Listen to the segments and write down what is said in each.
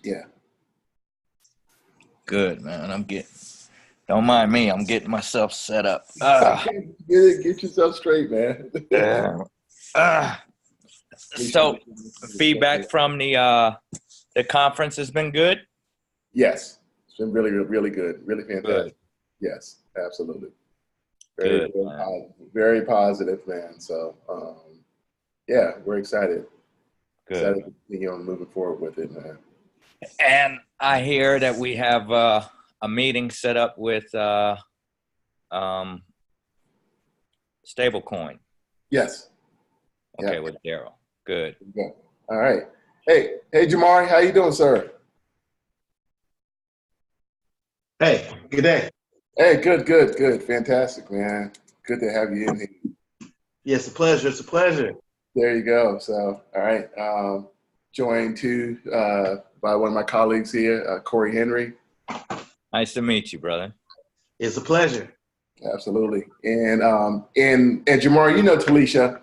Yeah. Good, man. Don't mind me. I'm getting myself set up. Get yourself straight, man. Yeah. Uh, so feedback from the conference has been good? Yes. It's been really, really good. Really fantastic. Good. Yes, absolutely. Very, Good, very man. positive, very positive, man. So, yeah, we're excited. Good. Excited to continue on moving forward with it, man. And I hear that we have a meeting set up with stablecoin. Yes. Okay, Yeah. with Daryl. Good. Yeah. All right. Hey, Jomari, how you doing, sir? Hey, good day. Hey, good. Fantastic, man. Good to have you in here. Yeah, it's a pleasure. It's a pleasure. There you go. So, all right. Joined too by one of my colleagues here, Corey Henry. Nice to meet you, brother. It's a pleasure. Absolutely. And Jomari, you know Talisha.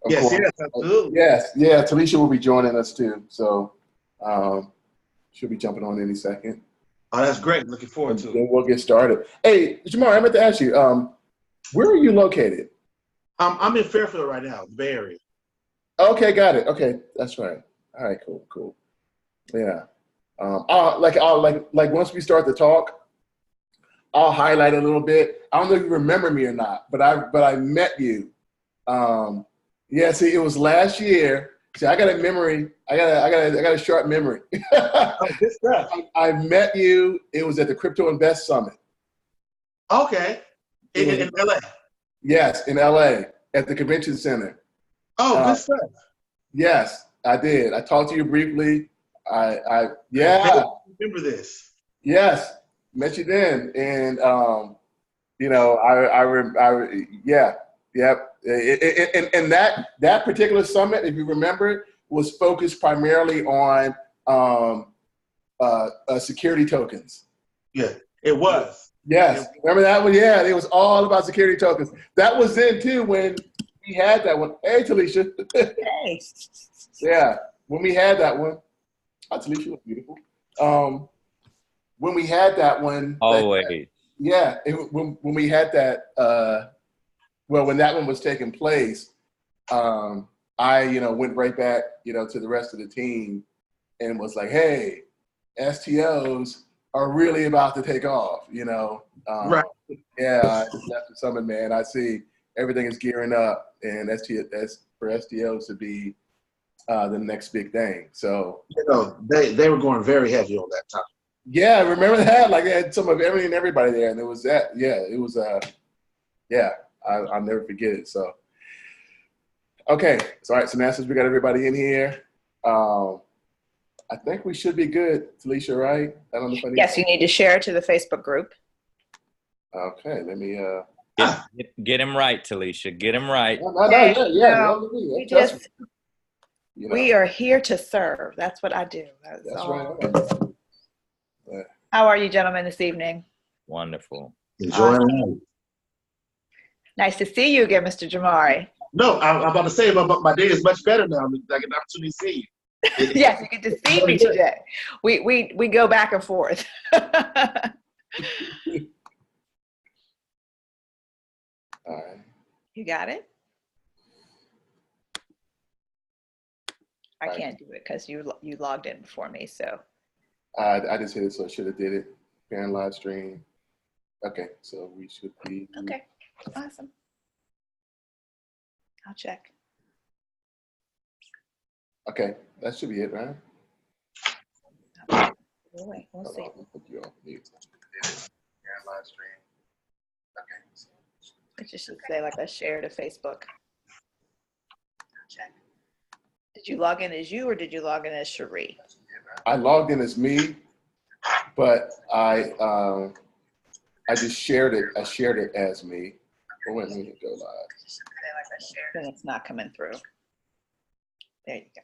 Of Yes, course. yes, absolutely. Yes, yeah. Talisha will be joining us too. So she'll be jumping on any second. Oh, that's great. Looking forward to it. Then we'll get started. Hey, Jomari, I meant to ask you, where are you located? I'm in Fairfield right now, the Bay Area. Okay, got it. Okay, that's right. All right, cool. Yeah. Like once we start the talk, I'll highlight a little bit. I don't know if you remember me or not, but I met you. Yeah, see, it was last year. See, I got a memory. I got a sharp memory. Oh, good stuff. I met you. It was at the Crypto Invest Summit. Okay. In LA. Yes, in LA at the convention center. Oh, good stuff. Yes, I did. I talked to you briefly. I remember this. Yes, met you then, and and that particular summit, if you remember, was focused primarily on security tokens. Yeah, it was. Yes, remember that one? Yeah, it was all about security tokens. That was then too when we had that one. Hey, Talisha. Hey. Yeah, when we had that one. Oh, Talisha was beautiful. When we had that one. Always. When we had that, when that one was taking place, I went right back, to the rest of the team and was like, hey, STOs are really about to take off, Right. Yeah, after Summit, man, I see everything is gearing up and for STOs to be the next big thing. So they were going very heavy on that time. Yeah, I remember that. Like they had some of everything and everybody there, and it was that. Yeah, it was. I'll never forget it. So, okay, so all right. So now since we got everybody in here, I think we should be good, Talisha. Right? I don't know if I need Yes, you need to share it to the Facebook group. Okay, let me. Get him right, Talisha. Get him right. We are here to serve. That's what I do. That's all. Right. How are you, gentlemen, this evening? Wonderful. Enjoying life. Nice to see you again, Mr. Jomari. No, I'm about to say, my day is much better now. I get an opportunity to see you. Yes, you get to see me today. We go back and forth. All right. You got it? I can't do it because you logged in before me, so. I just hit it, so I should have did it. Fan live stream. Okay, so we should be. Okay, awesome. I'll check. Okay, that should be it, right? Wait, we'll see. Live stream. Okay. It just should say like a share to Facebook. Check. Did you log in as you or did you log in as Cherie? I logged in as me, but I just shared it. I shared it as me. Oh, wait, let me go live. Then it's not coming through. There you go.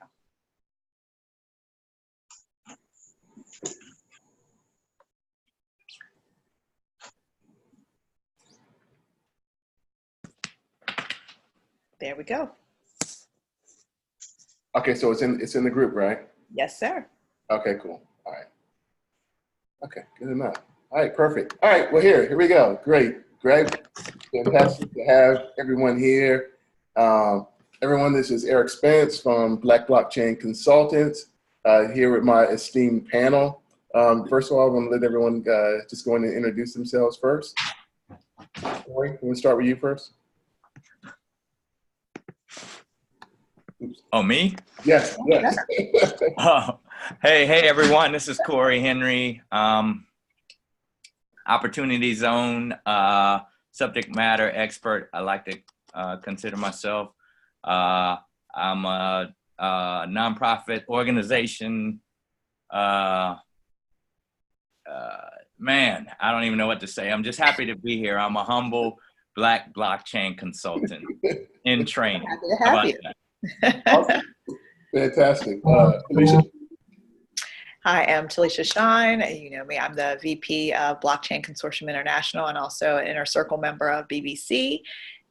There we go. Okay, so it's in the group, right? Yes, sir. Okay, cool. All right. Okay, good enough. All right, perfect. All right, well, here we go. Great. Fantastic to have everyone here. Everyone, this is Eric Spence from Black Blockchain Consultants here with my esteemed panel. First of all, I want to let everyone just go in and introduce themselves first. Corey, can we start with you first? Oops. Oh, me? Yes. Oh, hey, everyone. This is Corey Henry. Opportunity Zone subject matter expert. I like to consider myself. I'm a nonprofit organization. Man, I don't even know what to say. I'm just happy to be here. I'm a humble Black blockchain consultant in training. Happy to have you. Awesome. Fantastic. Alicia? Hi, I'm Talisha Shine. You know me, I'm the VP of Blockchain Consortium International and also an Inner Circle member of BBC.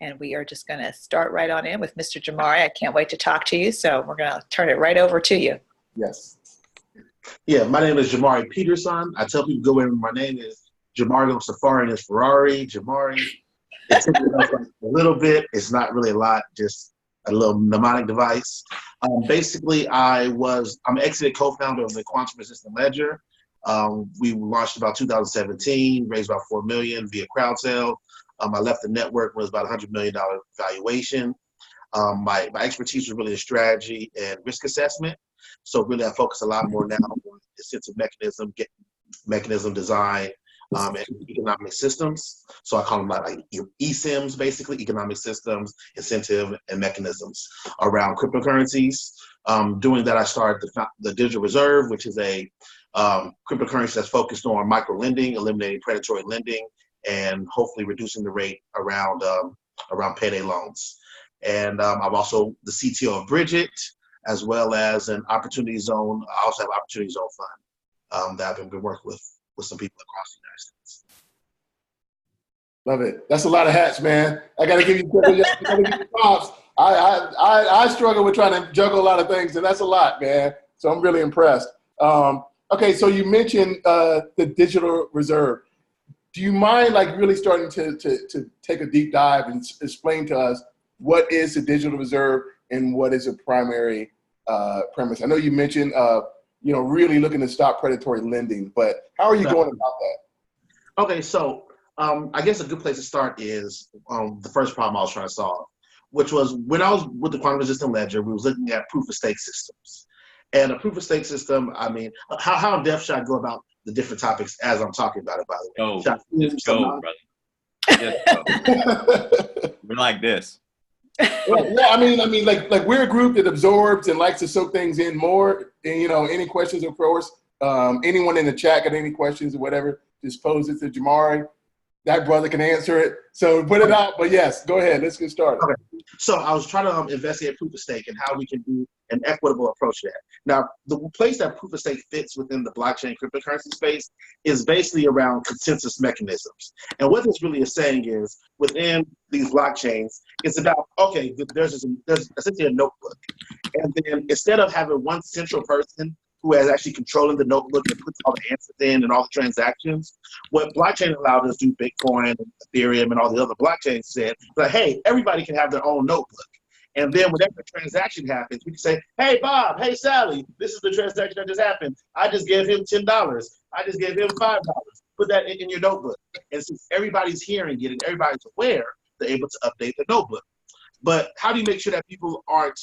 And we are just going to start right on in with Mr. Jomari. I can't wait to talk to you. So we're going to turn it right over to you. Yes. Yeah, my name is Jomari Peterson. I tell people go in, my name is Jomari on Safari and it's Ferrari. Jomari. It's a little bit. It's not really a lot, just a little mnemonic device. Basically, I'm exited co-founder of the Quantum Resistant Ledger. We launched about 2017, raised about $4 million via crowd sale. I left the network when it was about $100 million valuation. My expertise was really in strategy and risk assessment. So really, I focus a lot more now on incentive mechanism design, and economic systems. So I call them like eSIMs, basically, economic systems, incentive, and mechanisms around cryptocurrencies. Doing that, I started the Digital Reserve, which is a cryptocurrency that's focused on micro lending, eliminating predatory lending, and hopefully reducing the rate around payday loans. And I'm also the CTO of Bridget, as well as an Opportunity Zone. I also have an Opportunity Zone fund that I've been working with some people across the United States. Love it. That's a lot of hats, man. I gotta give you props. I struggle with trying to juggle a lot of things, and that's a lot, man. So I'm really impressed. Okay, so you mentioned the Digital Reserve. Do you mind like really starting to take a deep dive and explain to us what is the Digital Reserve and what is a primary premise? I know you mentioned really looking to stop predatory lending, but how are you going about that? Okay, so I guess a good place to start is the first problem I was trying to solve, which was when I was with the Quantum Resistant Ledger, we was looking at proof of stake systems. And a proof of stake system, I mean, how in depth should I go about the different topics as I'm talking about it, by the way? Let's go, brother. Just go. We're like this. Yeah, I mean, like we're a group that absorbs and likes to soak things in more. And any questions, of course, anyone in the chat got any questions or whatever, just pose it to Jomari. That brother can answer it. So put it out. But yes, go ahead. Let's get started. Okay. So I was trying to investigate proof of stake and how we can do an equitable approach to that. Now, the place that proof of stake fits within the blockchain cryptocurrency space is basically around consensus mechanisms. And what this really is saying is within these blockchains, it's about, okay, there's essentially a notebook. And then instead of having one central person who is actually controlling the notebook and puts all the answers in and all the transactions, what blockchain allowed us to do, Bitcoin and Ethereum and all the other blockchains said, like, hey, everybody can have their own notebook. And then whenever a transaction happens, we can say, hey, Bob, hey, Sally, this is the transaction that just happened. I just gave him $10. I just gave him $5. Put that in your notebook. And since everybody's hearing it and everybody's aware, they're able to update the notebook. But how do you make sure that people aren't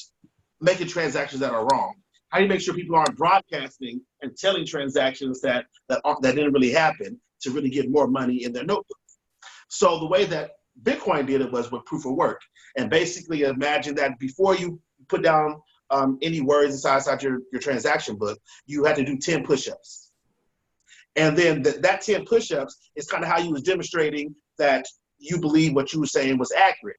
making transactions that are wrong? How do you make sure people aren't broadcasting and telling transactions that didn't really happen to really get more money in their notebook? So the way that Bitcoin did it was with proof of work. And basically imagine that before you put down any words inside your transaction book, you had to do 10 push-ups. And then that 10 push-ups is kind of how you was demonstrating that you believe what you were saying was accurate.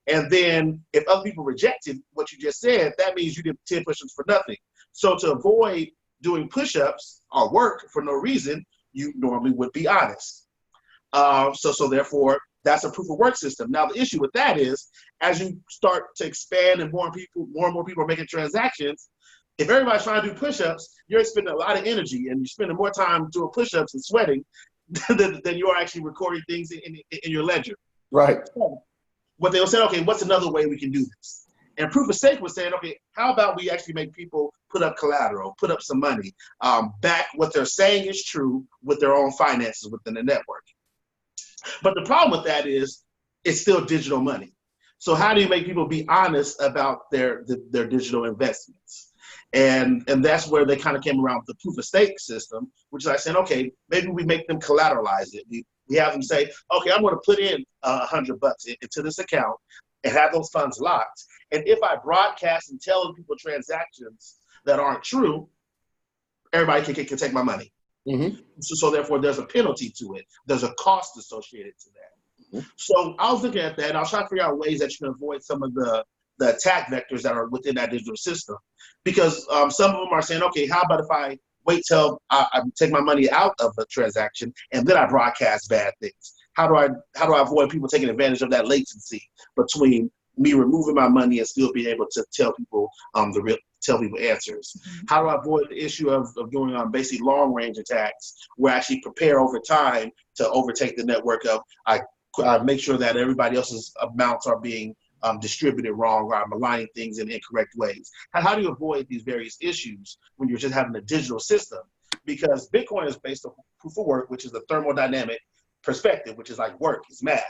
And then if other people rejected what you just said, that means you did 10 push-ups for nothing. So to avoid doing push-ups or work for no reason, you normally would be honest. So therefore, that's a proof of work system. Now, the issue with that is, as you start to expand and more and more people are making transactions, If everybody's trying to do push-ups, you're spending a lot of energy and you're spending more time doing push-ups and sweating than you are actually recording things in your ledger. Right. So what they were saying, okay, what's another way we can do this? And proof of stake was saying, okay, how about we actually make people put up collateral, put up some money, back what they're saying is true with their own finances within the network. But the problem with that is it's still digital money. So how do you make people be honest about their digital investments? And that's where they kind of came around with the proof of stake system, which is like saying, okay, maybe we make them collateralize it. We have them say, okay, I'm going to put in $100 into this account and have those funds locked. And if I broadcast and tell people transactions that aren't true, everybody can take my money. Mm-hmm. So therefore, there's a penalty to it. There's a cost associated to that. Mm-hmm. So I was looking at that, and I was trying to figure out ways that you can avoid some of the attack vectors that are within that digital system. Because some of them are saying, okay, how about if I wait till I take my money out of the transaction and then I broadcast bad things? How do I avoid people taking advantage of that latency between me removing my money and still being able to tell people tell people answers? How do I avoid the issue of doing basically long range attacks where I actually prepare over time to overtake the network of I make sure that everybody else's amounts are being distributed wrong, or I'm aligning things in incorrect ways? How do you avoid these various issues when you're just having a digital system? Because Bitcoin is based on proof of work, which is a thermodynamic perspective, which is like work, is math.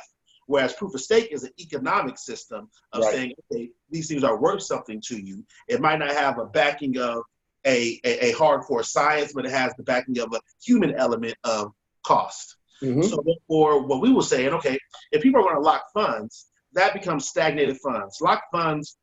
Whereas proof of stake is an economic system of saying, okay, these things are worth something to you. It might not have a backing of a hardcore science, but it has the backing of a human element of cost. Mm-hmm. So therefore, what we were saying, okay, if people are going to lock funds, that becomes stagnated funds. Locked funds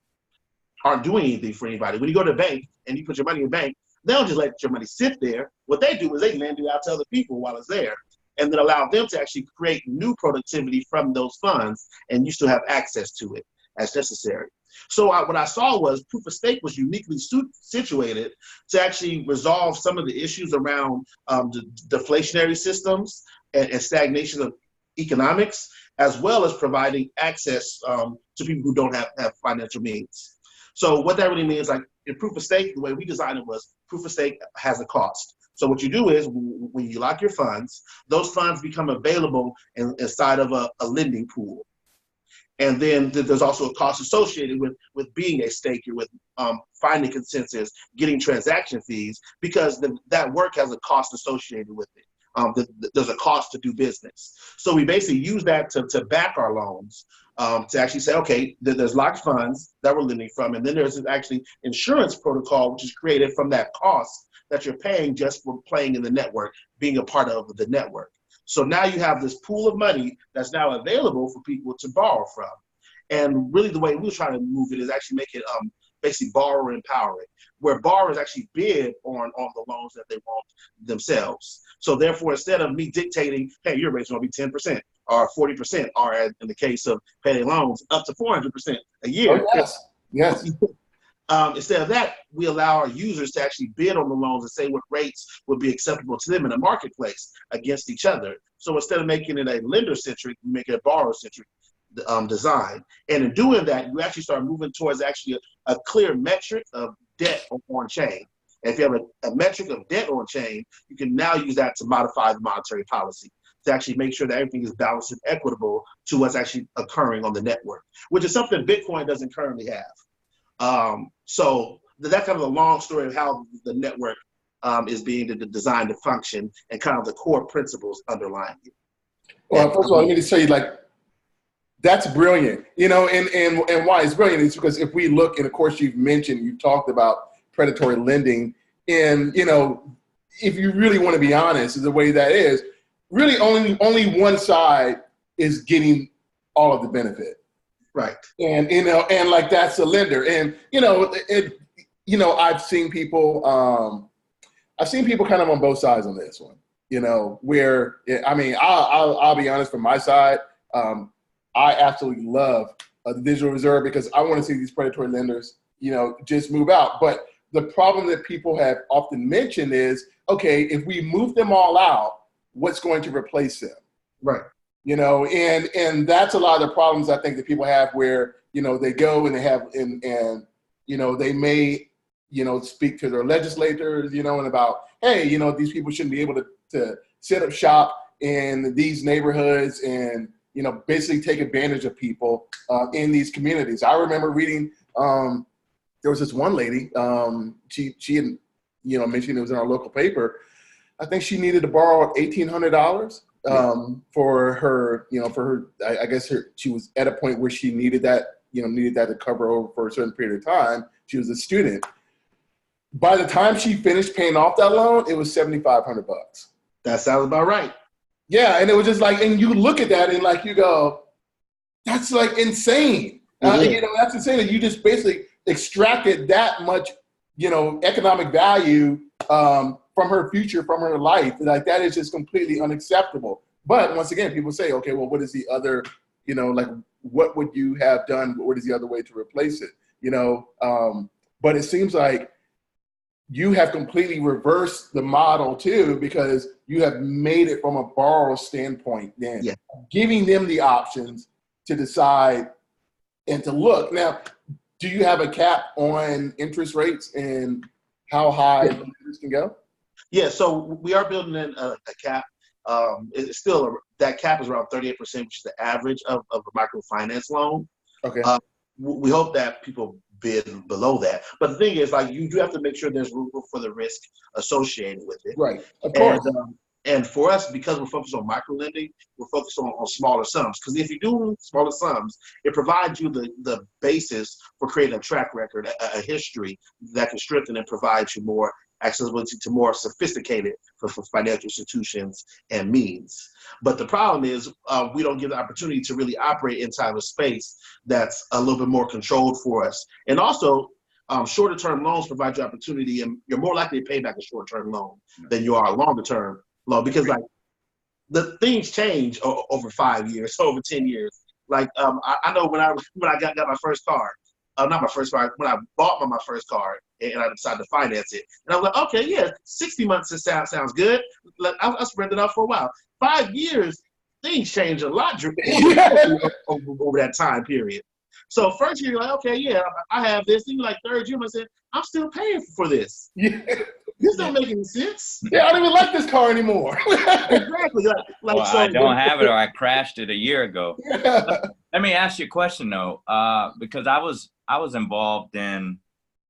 aren't doing anything for anybody. When you go to the bank and you put your money in the bank, they don't just let your money sit there. What they do is they lend it out to other people while it's there, and then allow them to actually create new productivity from those funds, and you still have access to it as necessary. So what I saw was proof of stake was uniquely situated to actually resolve some of the issues around the deflationary systems and stagnation of economics, as well as providing access to people who don't have financial means. So what that really means, like in proof of stake, the way we designed it was proof of stake has a cost. So what you do is when you lock your funds, those funds become available inside of a lending pool. And then there's also a cost associated with being a staker, with finding consensus, getting transaction fees, because that work has a cost associated with it. There's a cost to do business. So we basically use that to back our loans, to actually say, okay, there's locked funds that we're lending from, and then there's actually insurance protocol, which is created from that cost that you're paying just for playing in the network, being a part of the network. So now you have this pool of money that's now available for people to borrow from. And really the way we're trying to move it is actually make it basically borrower empowering, where borrowers actually bid on the loans that they want themselves. So therefore, instead of me dictating, hey, your rate's going to be 10% or 40%, or in the case of payday loans, up to 400% a year. Oh, yes. Instead of that, we allow our users to actually bid on the loans and say what rates would be acceptable to them in the marketplace against each other. So instead of making it a lender-centric, we make it a borrower-centric design. And in doing that, you actually start moving towards actually a clear metric of debt on chain. And if you have a metric of debt on chain, you can now use that to modify the monetary policy, to actually make sure that everything is balanced and equitable to what's actually occurring on the network, which is something Bitcoin doesn't currently have. So that's kind of the long story of how the network is being designed to function and kind of the core principles underlying it. Well, first of all, let me just tell you, like, that's brilliant, and why it's brilliant is because if we look, and of course you've talked about predatory lending, and if you really want to be honest, the way that is, really only one side is getting all of the benefit. Right. And and like that's the lender. And I've seen people kind of on both sides on this one. Where I'll be honest, from my side, I absolutely love the digital reserve because I want to see these predatory lenders, just move out. But the problem that people have often mentioned is, okay, if we move them all out, what's going to replace them? Right. And that's a lot of the problems I think that people have where, they go and they have, they may speak to their legislators, and about, hey, these people shouldn't be able to set up shop in these neighborhoods and, basically take advantage of people in these communities. I remember reading, there was this one lady, she had, mentioned it was in our local paper. I think she needed to borrow $1,800 for her, I guess she was at a point where she needed that to cover over for a certain period of time. She was a student. By the time she finished paying off that loan, it was $7,500. That sounds about right. Yeah, and it was just like, and you look at that and like you go, that's like insane. That's insane that you just basically extracted that much, economic value from her future, from her life. Like that is just completely unacceptable. But once again, people say, okay, well, what is the other, like what would you have done? What is the other way to replace it? But it seems like you have completely reversed the model too, because you have made it from a borrower standpoint, then giving them the options to decide and to look. Now, do you have a cap on interest rates and how high interest can go? Yeah, so we are building in a cap. It's still that cap is around 38%, which is the average of a microfinance loan. Okay. We hope that people bid below that. But the thing is, like, you do have to make sure there's room for the risk associated with it. Right. Of course. And for us, because we're focused on micro lending, we're focused on smaller sums. Because if you do smaller sums, it provides you the basis for creating a track record, a history that can strengthen and provide you more accessibility to more sophisticated for financial institutions and means. But the problem is we don't give the opportunity to really operate inside of a space that's a little bit more controlled for us. And also, shorter term loans provide you opportunity, and you're more likely to pay back a short term loan than you are a longer term loan, because like the things change over 5 years, over 10 years. Like I know when I got my first car, not my first car, when I bought my first car and I decided to finance it. And I was like, okay, yeah, 60 months sounds good. I'll spread it out for a while. 5 years, things change a lot over that time period. So first year, you're like, okay, yeah, I have this. Then you're like, third year, I said, I'm still paying for this. Yeah. This don't make any sense. Yeah, I don't even like this car anymore. Exactly. Well, so I don't have it, or I crashed it a year ago. Yeah. Let me ask you a question though, because I was involved in,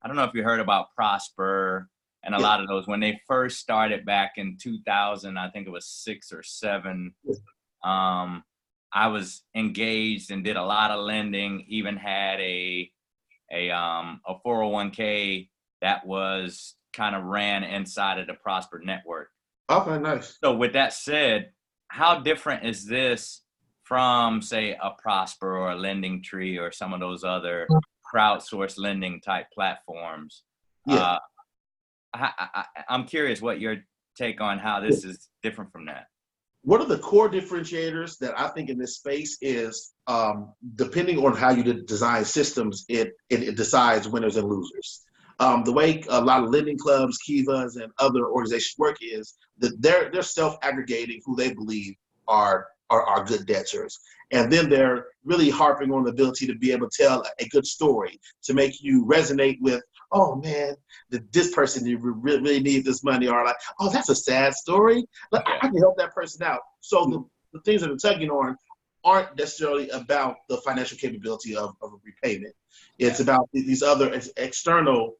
I don't know if you heard about Prosper and a lot of those when they first started back in 2000. I think it was 6 or 7. I was engaged and did a lot of lending. Even had a 401k that was kind of ran inside of the Prosper network. Okay, nice. So with that said, how different is this from, say, a Prosper or a Lending Tree or some of those other crowdsourced lending type platforms? Yeah. I'm curious what your take on how this is different from that. One of the core differentiators that I think in this space is depending on how you design systems, it decides winners and losers. The way a lot of lending clubs, Kivas, and other organizations work is that they're self-aggregating who they believe are good debtors. And then they're really harping on the ability to be able to tell a good story, to make you resonate with, oh man, this person really needs this money, or like, oh, that's a sad story. I can help that person out. So the things that they're tugging on aren't necessarily about the financial capability of a repayment. It's about these other external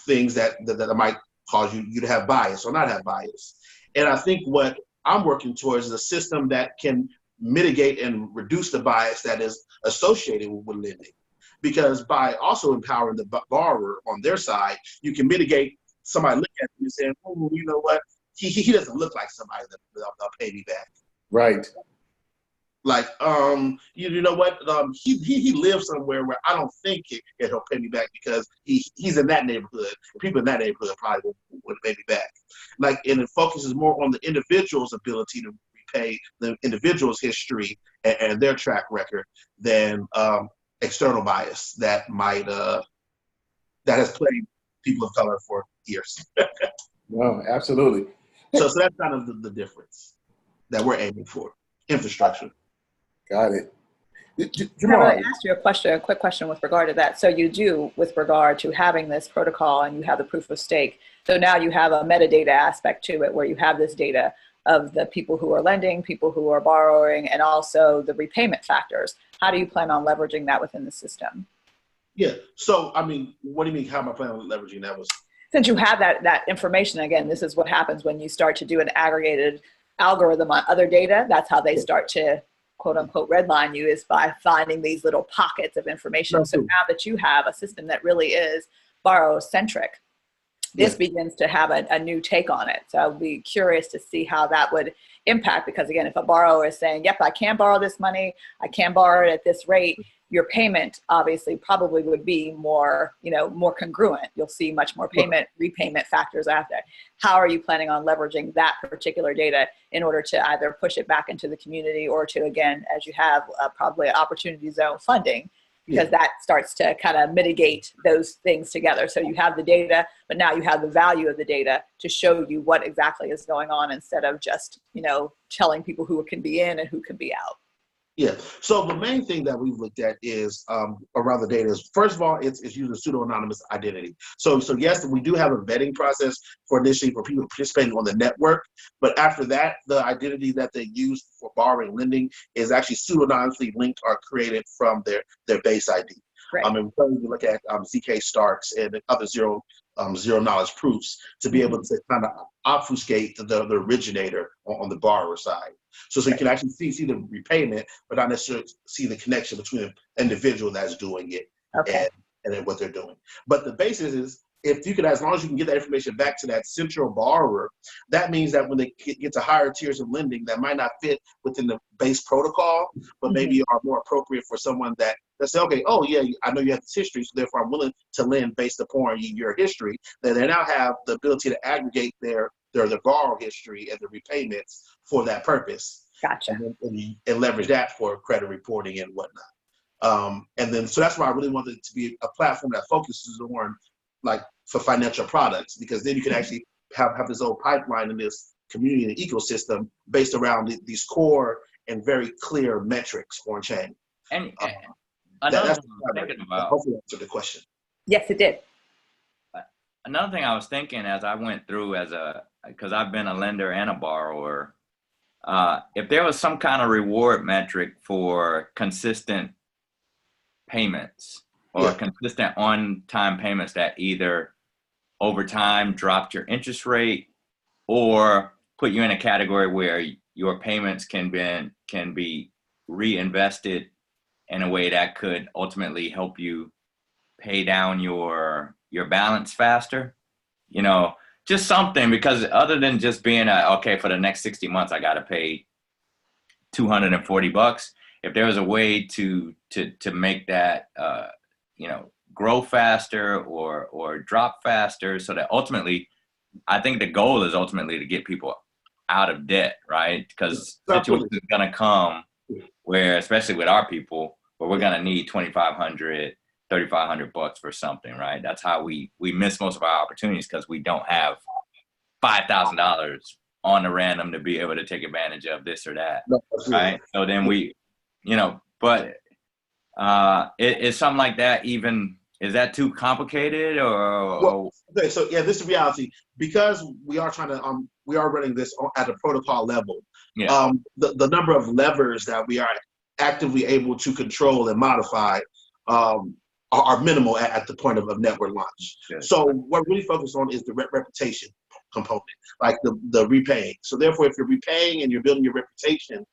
things that might cause you to have bias or not have bias. And I think what I'm working towards is a system that can mitigate and reduce the bias that is associated with lending. Because by also empowering the borrower on their side, you can mitigate somebody looking at you and saying, oh, you know what? He doesn't look like somebody that'll pay me back. Right. Like, you know what? He lives somewhere where I don't think he'll pay me back because he's in that neighborhood. People in that neighborhood probably would pay me back. Like, and it focuses more on the individual's ability to repay, the individual's history and their track record than external bias that might that has plagued people of color for years. No, absolutely. So that's kind of the difference that we're aiming for. Infrastructure. Got it. Trevor, I Jomari. asked you a quick question with regard to that. So you do, with regard to having this protocol and you have the proof of stake. So now you have a metadata aspect to it where you have this data of the people who are lending, people who are borrowing, and also the repayment factors. How do you plan on leveraging that within the system? Yeah. So, I mean, what do you mean? How am I planning on leveraging that? Since you have that information, again, this is what happens when you start to do an aggregated algorithm on other data. That's how they start to, quote unquote, redline you, is by finding these little pockets of information. So now that you have a system that really is borrower centric, this begins to have a new take on it. So I would be curious to see how that would impact, because again, if a borrower is saying, yep, I can borrow this money, I can borrow it at this rate, your payment obviously probably would be more, more congruent. You'll see much more repayment factors after. How are you planning on leveraging that particular data in order to either push it back into the community or to, again, as you have probably opportunity zone funding, because that starts to kind of mitigate those things together. So you have the data, but now you have the value of the data to show you what exactly is going on, instead of just, telling people who can be in and who can be out. Yeah. So the main thing that we've looked at is around the data is, first of all, it's using pseudo-anonymous identity. So yes, we do have a vetting process for initially for people participating on the network, but after that, the identity that they use for borrowing and lending is actually pseudo-anonymously linked or created from their base ID. Right. And when you look at ZK Starks and other zero knowledge proofs to be able to kind of obfuscate the originator on the borrower side. So you can actually see the repayment, but not necessarily see the connection between the individual that's doing it and then what they're doing. But the basis is, if you can, as long as you can get that information back to that central borrower, that means that when they get to higher tiers of lending that might not fit within the base protocol, but maybe are more appropriate for someone that say, okay, oh yeah, I know you have this history, so therefore I'm willing to lend based upon your history. That they now have the ability to aggregate their borrow history and the repayments for that purpose. Gotcha. And leverage that for credit reporting and whatnot. And then, so that's why I really wanted it to be a platform that focuses on, like, for financial products, because then you can actually have this whole pipeline in this community and ecosystem based around these core and very clear metrics on chain. And another thing I was thinking about. Hopefully that answered the question. Yes, it did. Another thing I was thinking as I went through because I've been a lender and a borrower, if there was some kind of reward metric for consistent payments or consistent on-time payments that either over time dropped your interest rate or put you in a category where your payments can be reinvested in a way that could ultimately help you pay down your balance faster, just something, because other than just being okay, for the next 60 months, I got to pay $240. If there was a way to make that, grow faster or drop faster, so that ultimately, I think the goal is ultimately to get people out of debt, right? Because situations are going to come where, especially with our people, where we're going to need $2,500, $3,500 for something, right? That's how we miss most of our opportunities, because we don't have $5,000 on the random to be able to take advantage of this or that, right? So then but is something like that is that too complicated or? Well, okay, so yeah, this is reality, because we are trying to we are running this at a protocol level. Yeah. The number of levers that we are actively able to control and modify are minimal at the point of network launch. Good. So what we're really focused on is the reputation component, like the repaying. So therefore, if you're repaying and you're building your reputation,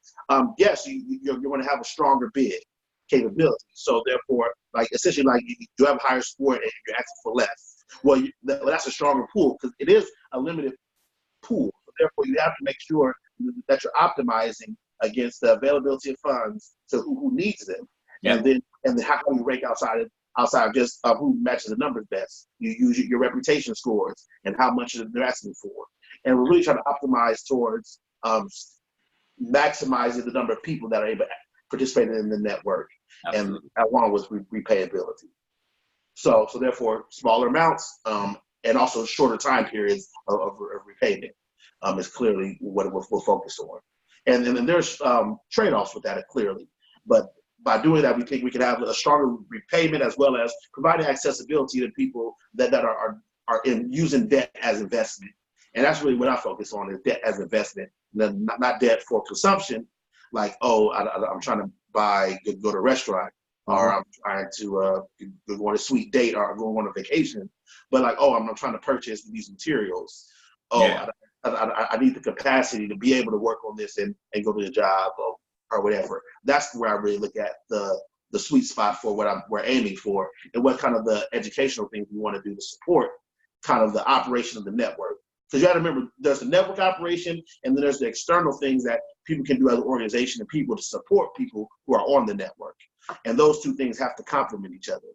yes, you're going to have a stronger bid capability. So therefore, like essentially, like you have a higher score and you're asking for less. Well, that's a stronger pool, because it is a limited pool. So therefore, you have to make sure that you're optimizing against the availability of funds to who needs them, and then how you rank outside of just who matches the numbers best. You use your reputation scores and how much they're asking for, and we're really trying to optimize towards maximizing the number of people that are able to participate in the network. Absolutely. And along with repayability. So therefore, smaller amounts and also shorter time periods of repayment is clearly what we're focused on. And then there's trade-offs with that clearly, but by doing that, we think we can have a stronger repayment as well as providing accessibility to people that are in using debt as investment. And that's really what I focus on, is debt as investment, not debt for consumption, like, oh, I'm trying to go to a restaurant, or I'm trying to go on a sweet date, or go on a vacation, but like, oh, I'm trying to purchase these materials. Oh, yeah. I need the capacity to be able to work on this and go to the job or whatever. That's where I really look at the sweet spot for what we're aiming for, and what kind of the educational things we want to do to support kind of the operation of the network. Because you got to remember, there's the network operation, and then there's the external things that people can do as an organization and people to support people who are on the network. And those two things have to complement each other.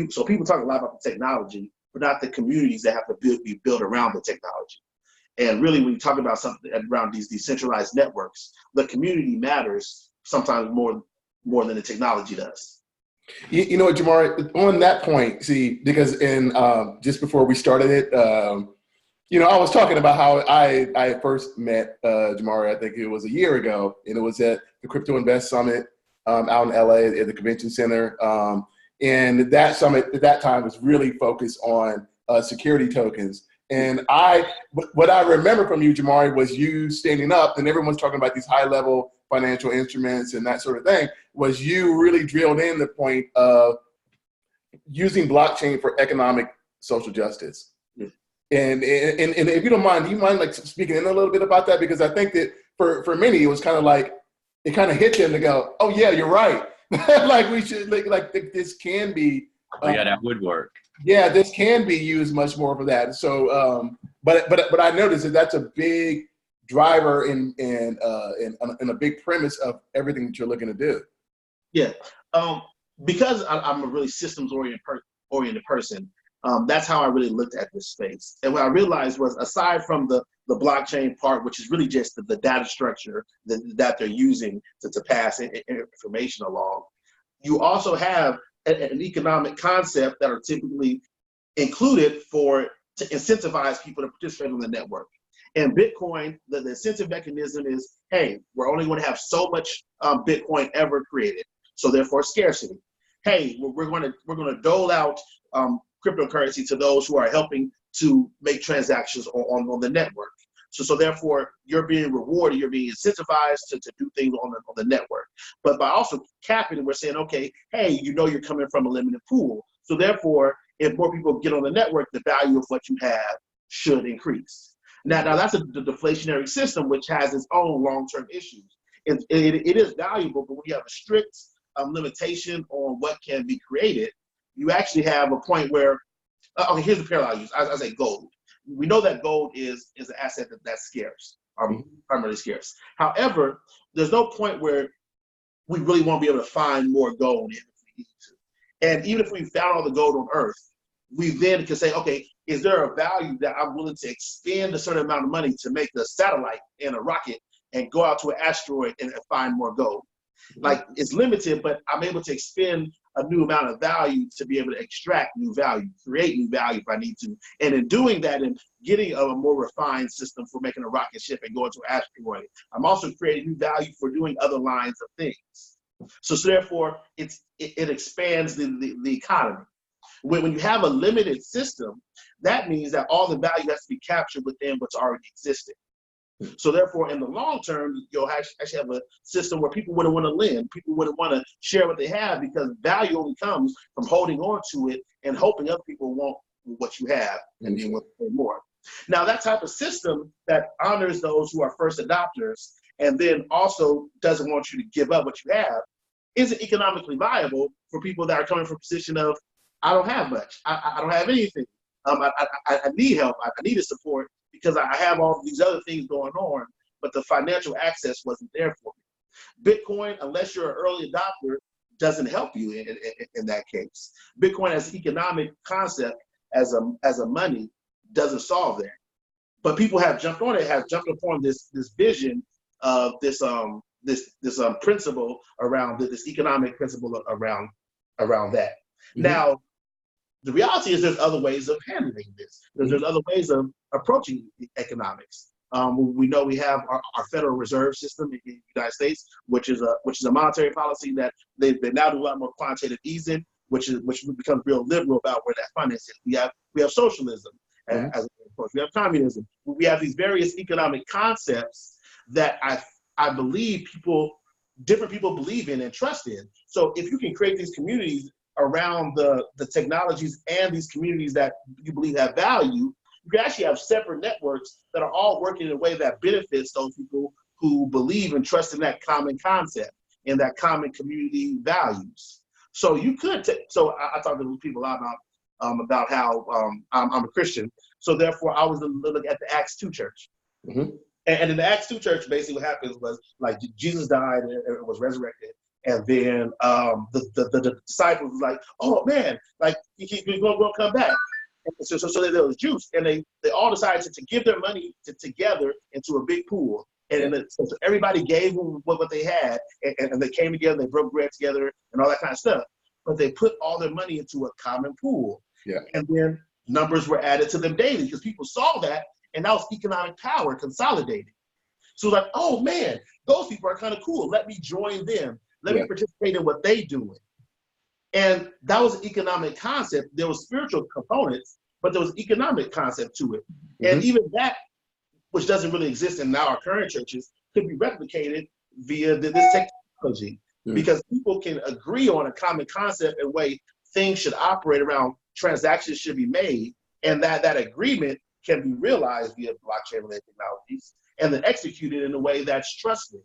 So people talk a lot about the technology, but not the communities that have to be built around the technology. And really, when you talk about something around these decentralized networks, the community matters sometimes more than the technology does. You know what, Jomari, on that point, see, because in just before we started it, I was talking about how I first met Jomari, I think it was a year ago, and it was at the Crypto Invest Summit out in LA at the Convention Center. And that summit at that time was really focused on security tokens. And what I remember from you, Jomari, was you standing up, and everyone's talking about these high-level financial instruments and that sort of thing, was you really drilled in the point of using blockchain for economic social justice. Yeah. And if you don't mind, do you mind like speaking in a little bit about that? Because I think that for many, it was kind of like, it kind of hit them to go, oh yeah, you're right. Like we should, like this can be. Yeah, that would work. Yeah, this can be used much more for that. So, but I noticed that that's a big driver in a big premise of everything that you're looking to do. Yeah, because I'm a really systems oriented person. That's how I really looked at this space. And what I realized was, aside from the blockchain part, which is really just the data structure that they're using to pass information along, you also have an economic concept that are typically included to incentivize people to participate on the network. And Bitcoin, the incentive mechanism is, hey, we're only going to have so much Bitcoin ever created, so therefore scarcity. Hey, we're going to dole out cryptocurrency to those who are helping to make transactions on the network. So therefore, you're being rewarded, you're being incentivized to do things on the network. But by also capping it, we're saying, okay, hey, you're coming from a limited pool. So therefore, if more people get on the network, the value of what you have should increase. Now that's the deflationary system, which has its own long-term issues. It is valuable, but when you have a strict limitation on what can be created, you actually have a point where, here's the parallel I use. I say gold. We know that gold is an asset that's scarce, primarily scarce. However, there's no point where we really won't be able to find more gold if we need to. And even if we found all the gold on Earth, we then can say, okay, is there a value that I'm willing to expend a certain amount of money to make a satellite and a rocket and go out to an asteroid and find more gold? Like, it's limited, but I'm able to expend a new amount of value to be able to extract new value, create new value if I need to. And in doing that and getting a more refined system for making a rocket ship and going to an asteroid, I'm also creating new value for doing other lines of things. So therefore, it expands the economy. When you have a limited system, that means that all the value has to be captured within what's already existing. So therefore, in the long term, you'll actually have a system where people wouldn't want to lend, people wouldn't want to share what they have, because value only comes from holding on to it and hoping other people want what you have and then want to pay more. Now, that type of system that honors those who are first adopters and then also doesn't want you to give up what you have isn't economically viable for people that are coming from a position of, I don't have much, I don't have anything, I need help, I need support, because I have all these other things going on, but the financial access wasn't there for me. Bitcoin, unless you're an early adopter, doesn't help you in that case. Bitcoin as an economic concept, as a money, doesn't solve that. But people have jumped on it, have jumped upon this vision of this principle around this economic principle around that. Mm-hmm. Now, the reality is there's other ways of handling this. There's other ways of approaching economics. We know we have our Federal Reserve System in the United States, which is a monetary policy that they now do a lot more quantitative easing, which becomes real liberal about where that finance is. We have socialism, as of course we have communism. We have these various economic concepts that I believe different people believe in and trust in. So if you can create these communities around the technologies and these communities that you believe have value, you can actually have separate networks that are all working in a way that benefits those people who believe and trust in that common concept and that common community values. So you could I talk to people a lot about how I'm a Christian. So therefore I was looking at the Acts 2 church. Mm-hmm. And in the Acts 2 church, basically what happens was, like, Jesus died and was resurrected. And then the disciples was like, oh man, like he's going to come back. So there was juice, and they all decided to give their money together into a big pool, and so everybody gave them what they had, and they came together, they broke bread together, and all that kind of stuff. But they put all their money into a common pool, and then numbers were added to them daily because people saw that, and that was economic power consolidated. So like, oh man, those people are kind of cool. Let me join them. Let me participate in what they doing. And that was an economic concept. There was spiritual components, but there was economic concept to it. Mm-hmm. And even that, which doesn't really exist in now our current churches, could be replicated via this technology. Mm-hmm. Because people can agree on a common concept and way things should operate around, transactions should be made, and that agreement can be realized via blockchain-related technologies, and then executed in a way that's trusted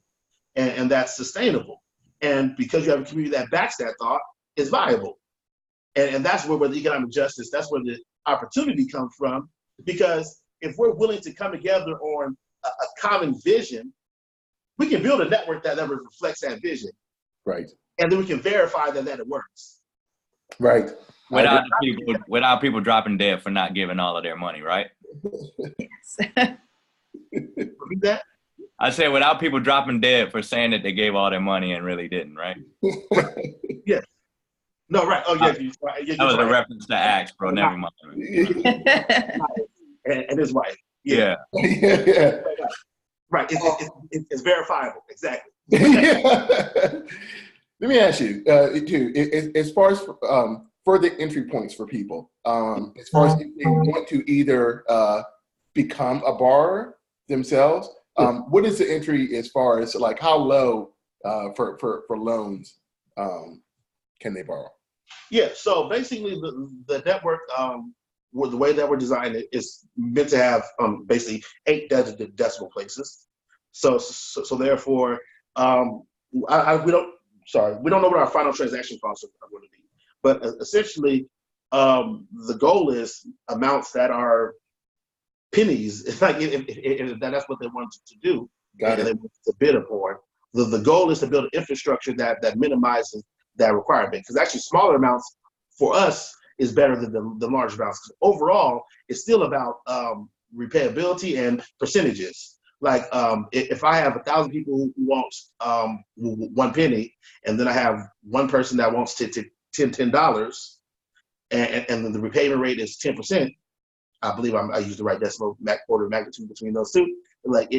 and that's sustainable. And because you have a community that backs that thought, is viable. And that's where the economic justice, that's where the opportunity comes from. Because if we're willing to come together on a common vision, we can build a network that reflects that vision. Right. And then we can verify that it works. Right. Without people dropping dead for not giving all of their money, right? Yes. Repeat that? I said without people dropping dead for saying that they gave all their money and really didn't, right? Yes. No, right. Oh, yeah. That was a reference to Acts, bro. Never mind. And his wife. Yeah. Right. It's verifiable. Exactly. Let me ask you, too, as far as further entry points for people, as far as if they want to either become a borrower themselves, what is the entry as far as like how low for loans can they borrow? Yeah, so basically the network, the way that we're designing it is meant to have basically 8 decimal places. So therefore, we don't know what our final transaction costs are going to be, but essentially, the goal is amounts that are pennies. It's like if that's what they wanted to do, and they wanted to bid upon. The goal is to build an infrastructure that minimizes that requirement. Because actually, smaller amounts for us is better than the large amounts. Because overall, it's still about repayability and percentages. Like if I have 1,000 people who want 1 penny, and then I have one person that wants $10, and then the repayment rate is 10%. I believe I used the right decimal order of magnitude between those two. But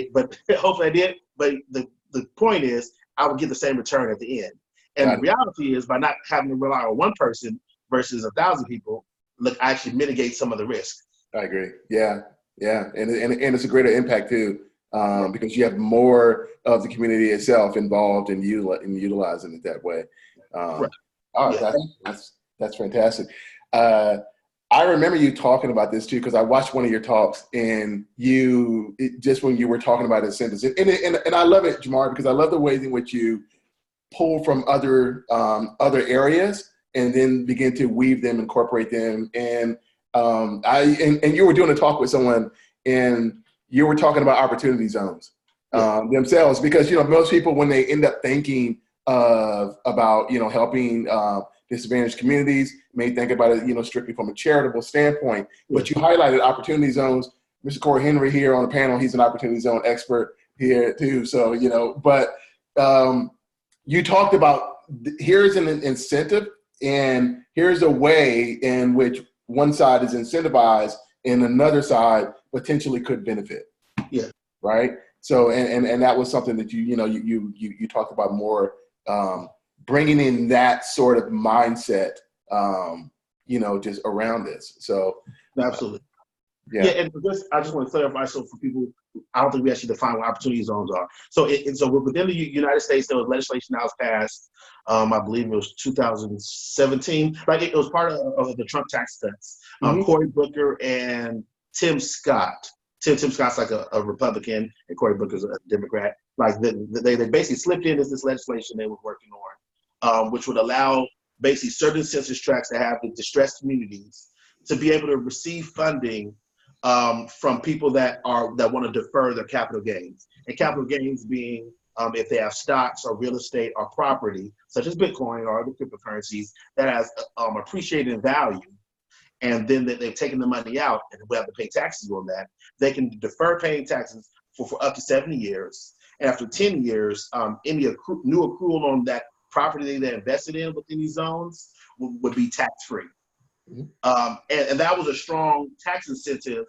hopefully I did. But the point is, I would get the same return at the end. And the reality is, by not having to rely on one person versus 1,000 people, I actually mitigate some of the risk. I agree. Yeah, and it's a greater impact too, because you have more of the community itself involved in utilizing it that way. Right. Oh, that's fantastic. I remember you talking about this too, because I watched one of your talks, and just when you were talking about incentives, and I love it, Jomari, because I love the ways in which you pull from other areas and then begin to weave them, incorporate them. And you were doing a talk with someone, and you were talking about opportunity zones themselves, because most people, when they end up thinking about helping disadvantaged communities, may think about it strictly from a charitable standpoint, but you highlighted opportunity zones. Mr. Corey Henry here on the panel, he's an opportunity zone expert here too. So but you talked about here's an incentive, and here's a way in which one side is incentivized and another side potentially could benefit. right? So, and that was something that you talked about more, bringing in that sort of mindset, just around this. So, Absolutely. Yeah. And I just want to clarify, so for people, I don't think we actually define what opportunity zones are. So, so within the United States, there was legislation that was passed. I believe it was 2017. Like it was part of the Trump tax cuts. Cory Booker and Tim Scott. Tim Scott's like a Republican, and Cory Booker's a Democrat. Like they basically slipped in this legislation they were working on, which would allow basically certain census tracts to have the distressed communities to be able to receive funding from people that want to defer their capital gains. And capital gains being if they have stocks or real estate or property, such as Bitcoin or other cryptocurrencies that has appreciated in value, and then they've taken the money out and we have to pay taxes on that. They can defer paying taxes for up to 70 years. And after 10 years, any new accrual on that property they invested in within these zones would be tax-free. And that was a strong tax incentive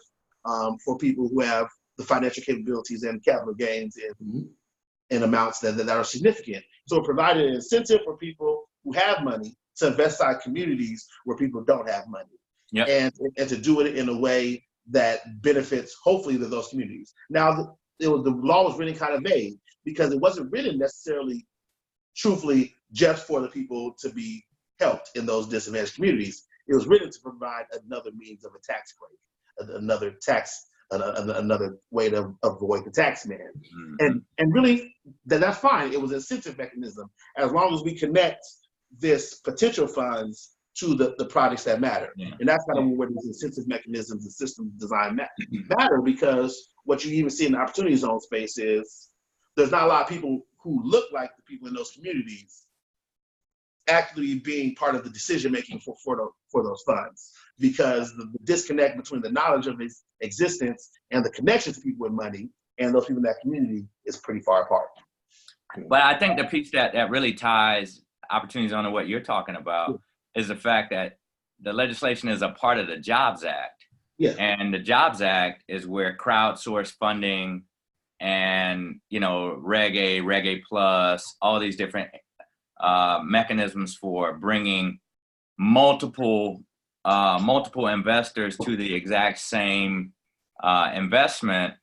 for people who have the financial capabilities and capital gains in amounts that are significant. So it provided an incentive for people who have money to invest in communities where people don't have money. And to do it in a way that benefits, hopefully, those communities. Now, the law was really kind of vague because it wasn't written necessarily, truthfully, just for the people to be helped in those disadvantaged communities. It was written to provide another means of a tax break, another way to avoid the tax man. And really, that's fine. It was an incentive mechanism as long as we connect this potential funds to the projects that matter. And that's kind of where these incentive mechanisms and system design matter, because what you even see in the opportunity zone space is there's not a lot of people who look like the people in those communities actually being part of the decision making for those funds, because the disconnect between the knowledge of its existence and the connection to people with money and those people in that community is pretty far apart. But I think the piece that really ties opportunities onto what you're talking about is the fact that the legislation is a part of the Jobs Act. And the Jobs Act is where crowdsourced funding and, Reg A, Reg A Plus, all these different mechanisms for bringing multiple investors to the exact same investment.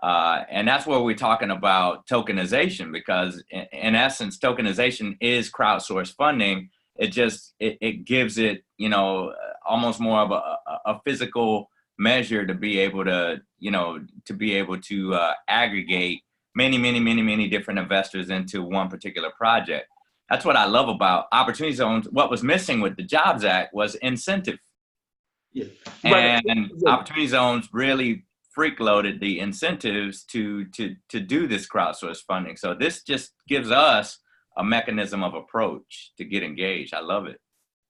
And that's where we're talking about tokenization, because in essence, tokenization is crowdsourced funding. It gives it, almost more of a physical measure to be able to, aggregate many different investors into one particular project. That's what I love about opportunity zones. What was missing with the Jobs Act was incentive. And opportunity zones really freak loaded the incentives to do this crowdsourced funding. So this just gives us a mechanism of approach to get engaged. I love it.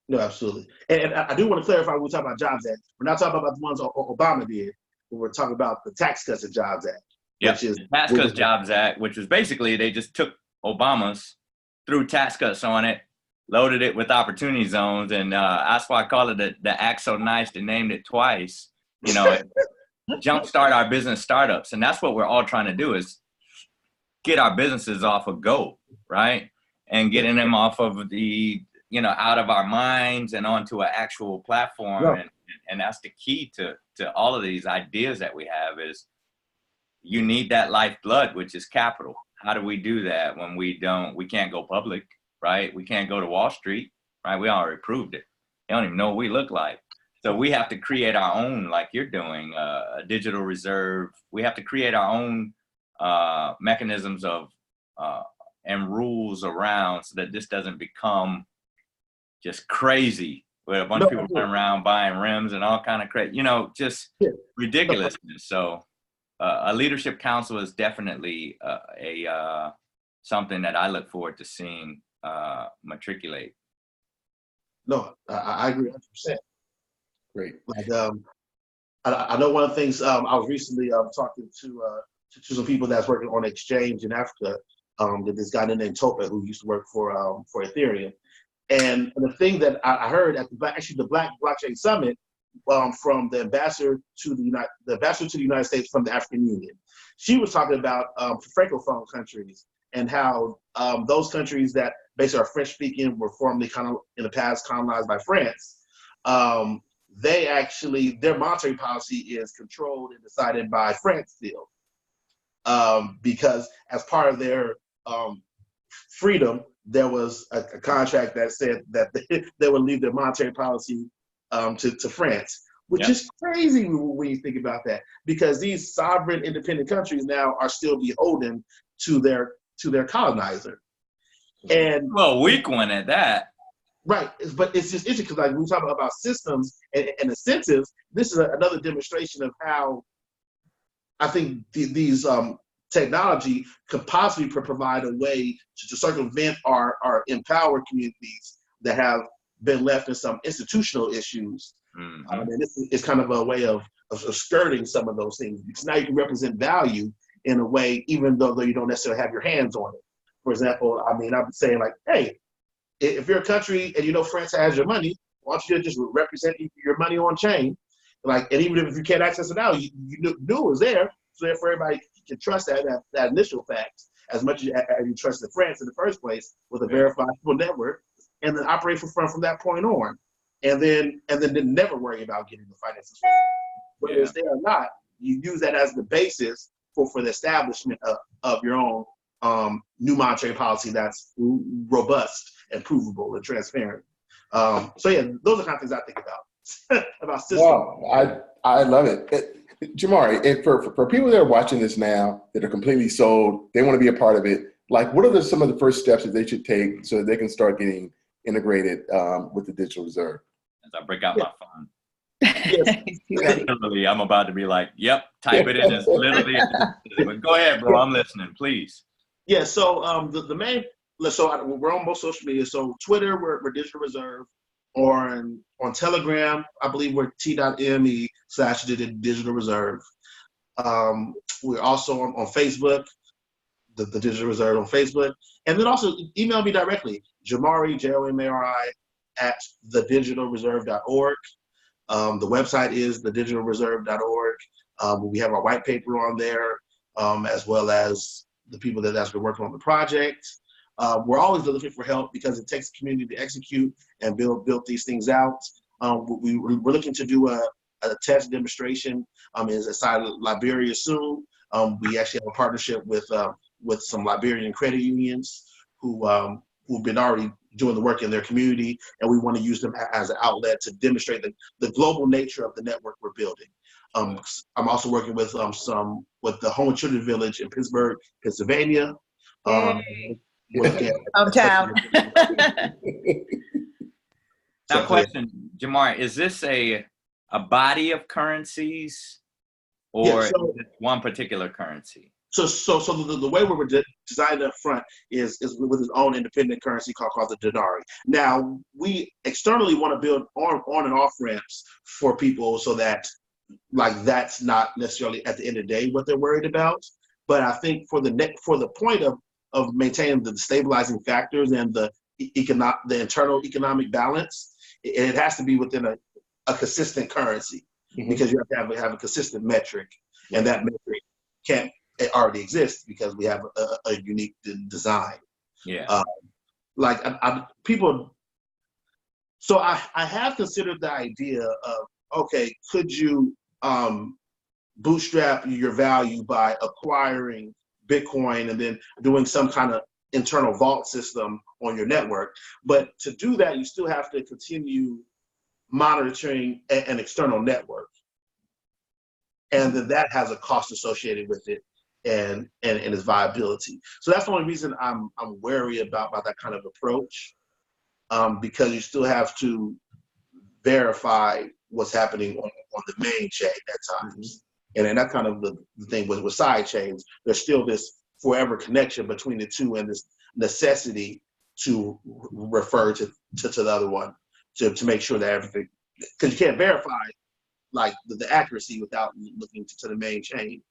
No, absolutely. And I do want to clarify when we talk about Jobs Act, we're not talking about the ones Obama did, but we're talking about the Tax Cuts and Jobs Act. Which is the Tax Cuts Jobs Act, which was basically they just took Obama's, threw tax cuts on it, loaded it with opportunity zones, and that's why I call it the act so nice they named it twice. Jumpstart our business startups. And that's what we're all trying to do, is get our businesses off of Go, right? And getting them off of the, out of our minds and onto an actual platform. And that's the key to all of these ideas that we have, is you need that lifeblood, which is capital. How do we do that when we can't go public, right? We can't go to Wall Street, right? We already proved it. They don't even know what we look like. So we have to create our own, like you're doing, a digital reserve. We have to create our own mechanisms of and rules around, so that this doesn't become just crazy with a bunch of people running around buying rims and all kind of crazy, just ridiculousness. So a leadership council is definitely something that I look forward to seeing matriculate. No, I agree 100%. Great. Like, I know one of the things I was recently talking to some people that's working on exchange in Africa. This guy named Topa, who used to work for Ethereum, and the thing that I heard at the Black Blockchain Summit from the ambassador to the United States from the African Union. She was talking about Francophone countries and how those countries that basically are French speaking were formerly kind of in the past colonized by France. They actually, their monetary policy is controlled and decided by France still, because as part of their freedom, there was a contract that said that they would leave their monetary policy to France, which is crazy when you think about that, because these sovereign independent countries now are still beholden to their colonizer. And well, weak one at that. Right, but it's just interesting because like when we talk about systems and incentives, this is another demonstration of how I think these technology could possibly provide a way to circumvent or empower communities that have been left in some institutional issues. And this is kind of a way of skirting some of those things, because now you can represent value in a way, even though you don't necessarily have your hands on it. For example, I mean, I've been saying like, hey, if you're a country and you know France has your money, why don't you just represent your money on chain? Like, and even if you can't access it now, you knew it was there, so therefore everybody can trust that initial fact as much as you trusted France in the first place with a verifiable network, and then operate from that point on, and then never worry about getting the finances. Whether it's there or not, you use that as the basis for the establishment of your own new monetary policy that's robust and provable and transparent. So yeah, those are the kind of things I think about systems. Wow, I love it. Jomari, and for people that are watching this now that are completely sold, they want to be a part of it. Like, what are some of the first steps that they should take so that they can start getting integrated with the digital reserve? As I break out my phone. Literally, I'm about to be like, yep, type it in. It's literally, but go ahead, bro. I'm listening, please. Yeah, so the main, so we're on most social media. So Twitter, we're Digital Reserve. On Telegram, I believe we're t.me/Digital Reserve. We're also on Facebook, the Digital Reserve on Facebook. And then also email me directly, Jomari, Jomari, at thedigitalreserve.org. The website is thedigitalreserve.org. We have our white paper on there, as well as the people that's been working on the project. We're always looking for help because it takes the community to execute and build these things out. We're looking to do a test demonstration inside Liberia soon. We actually have a partnership with some Liberian credit unions who've been already doing the work in their community, and we want to use them as an outlet to demonstrate the global nature of the network we're building. I'm also working with the Home and Children Village in Pittsburgh, Pennsylvania. Hometown. Now, question, Jomari, is this a body of currencies, or is it one particular currency? So the way we were designed up front is with its own independent currency called the Denari. Now, we externally want to build on and off ramps for people so that that's not necessarily at the end of the day what they're worried about. But I think for the point of maintaining the stabilizing factors and the internal economic balance, it has to be within a consistent currency, because you have to have a consistent metric, and that metric it already exists because we have a unique design. Yeah. People. So I have considered the idea of, okay, could you bootstrap your value by acquiring Bitcoin and then doing some kind of internal vault system on your network? But to do that, you still have to continue monitoring an external network, and then that has a cost associated with it and its viability. So that's the only reason I'm wary about that kind of approach, because you still have to verify what's happening on the main chain at times. And then that's kind of the thing with side chains. There's still this forever connection between the two, and this necessity to refer to the other one to make sure that everything, because you can't verify the accuracy without looking to the main chain.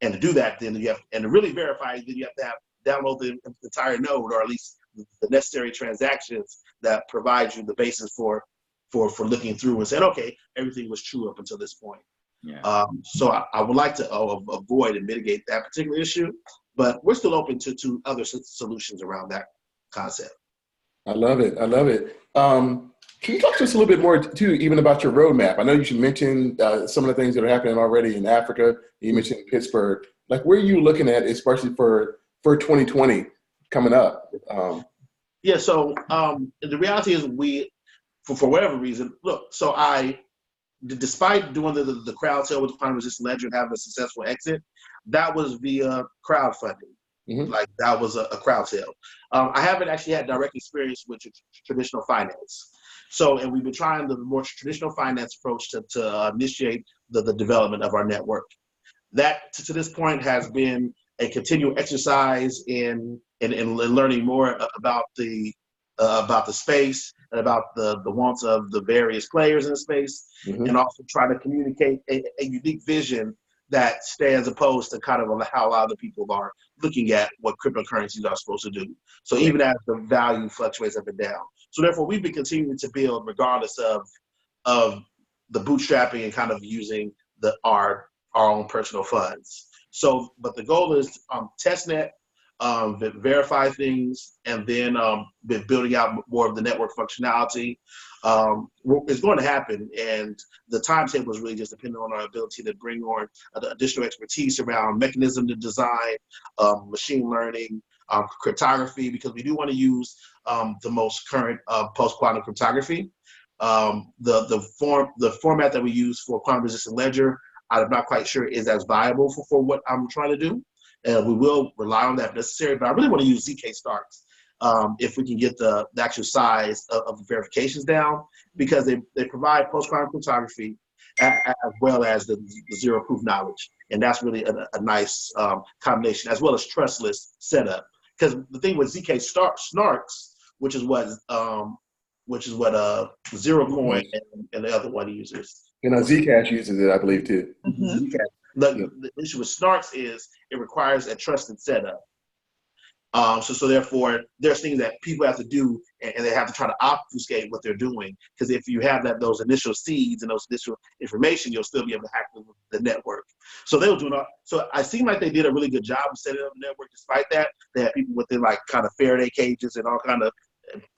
And to do that, then you have, and to really verify, then you have to download the entire node, or at least the necessary transactions that provide you the basis for for looking through and saying, okay, everything was true up until this point. Yeah. So I would like to avoid and mitigate that particular issue, but we're still open to other solutions around that concept. I love it. I love it. Can you talk to us a little bit more too, even about your roadmap? I know you should mention some of the things that are happening already in Africa. You mentioned Pittsburgh. Like, where are you looking at, especially for 2020 coming up? Yeah. So the reality is, we, for whatever reason, look. So despite doing the crowd sale with the quantum resistant ledger and having a successful exit, that was via crowdfunding. Mm-hmm. Like, that was a crowd sale. I haven't actually had direct experience with traditional finance. So, and we've been trying the more traditional finance approach to initiate the development of our network. That, to this point, has been a continual exercise in learning more about the space and about the wants of the various players in the space, mm-hmm. and also try to communicate a unique vision that stands opposed to kind of how a lot of the people are looking at what cryptocurrencies are supposed to do. So even as the value fluctuates up and down. So therefore, we've been continuing to build regardless of the bootstrapping and kind of using our own personal funds. So, but the goal is testnet, verify things, and then building out more of the network functionality. It's going to happen, and the timetable is really just depending on our ability to bring on additional expertise around mechanism to design, machine learning, cryptography, because we do want to use the most current post-quantum cryptography. The format that we use for quantum resistant ledger, I'm not quite sure is as viable for what I'm trying to do. We will rely on that if necessary, but I really want to use ZK starts if we can get the actual size of the verifications down, because they provide post-quantum cryptography as well as the zero proof knowledge. And that's really a nice combination, as well as trustless setup. Because the thing with ZK snarks, which is what Zero Coin and the other one uses. Zcash uses it, I believe, too. Mm-hmm. Zcash. The issue with snarks is it requires a trusted setup. So therefore, there's things that people have to do, and they have to try to obfuscate what they're doing. Because if you have those initial seeds and those initial information, you'll still be able to hack the network. So they were doing all. So I seem like they did a really good job of setting up the network. Despite that, they had people within like kind of Faraday cages and all kind of,